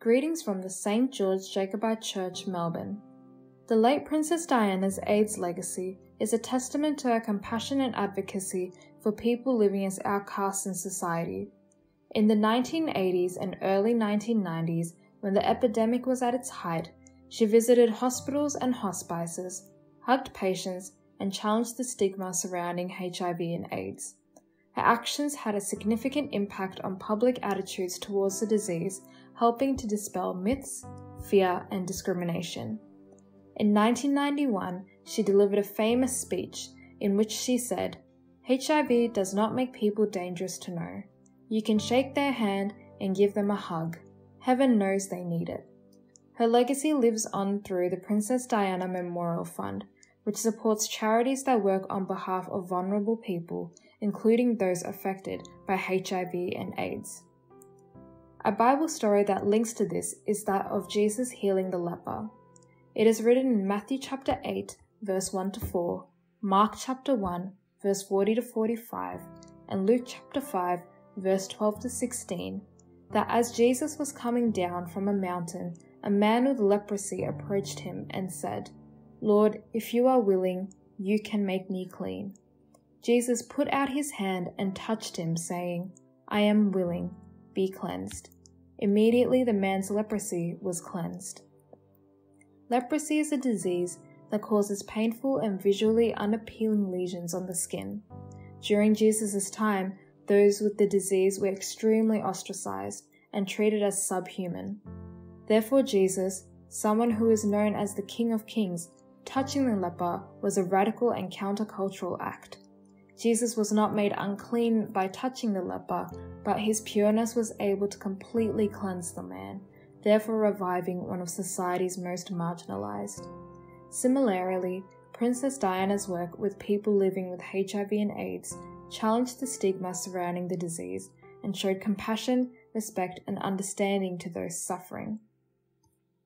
Greetings from the St. George Jacobite Church, Melbourne. The late Princess Diana's AIDS legacy is a testament to her compassion and advocacy for people living as outcasts in society. In the 1980s and early 1990s, when the epidemic was at its height, she visited hospitals and hospices, hugged patients, and challenged the stigma surrounding HIV and AIDS. Her actions had a significant impact on public attitudes towards the disease, helping to dispel myths, fear, and discrimination. In 1991, she delivered a famous speech in which she said, "HIV does not make people dangerous to know. You can shake their hand and give them a hug. Heaven knows they need it." Her legacy lives on through the Princess Diana Memorial Fund, which supports charities that work on behalf of vulnerable people, including those affected by HIV and AIDS. A Bible story that links to this is that of Jesus healing the leper. It is written in Matthew chapter 8, verse 1-4, Mark chapter 1, verse 40-45, and Luke chapter 5, verse 12-16, that as Jesus was coming down from a mountain, a man with leprosy approached him and said, "Lord, if you are willing, you can make me clean." Jesus put out his hand and touched him, saying, "I am willing, be cleansed." Immediately the man's leprosy was cleansed. Leprosy is a disease that causes painful and visually unappealing lesions on the skin. During Jesus' time, those with the disease were extremely ostracized and treated as subhuman. Therefore Jesus, someone who is known as the King of Kings, touching the leper was a radical and countercultural act. Jesus was not made unclean by touching the leper, but his pureness was able to completely cleanse the man, therefore reviving one of society's most marginalized. Similarly, Princess Diana's work with people living with HIV and AIDS challenged the stigma surrounding the disease and showed compassion, respect, and understanding to those suffering.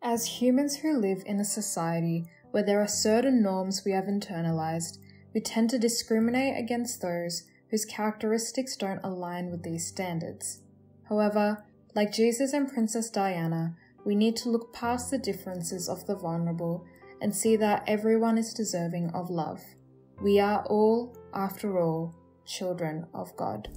As humans who live in a society where there are certain norms we have internalized, we tend to discriminate against those whose characteristics don't align with these standards. However, like Jesus and Princess Diana, we need to look past the differences of the vulnerable and see that everyone is deserving of love. We are all, after all, children of God.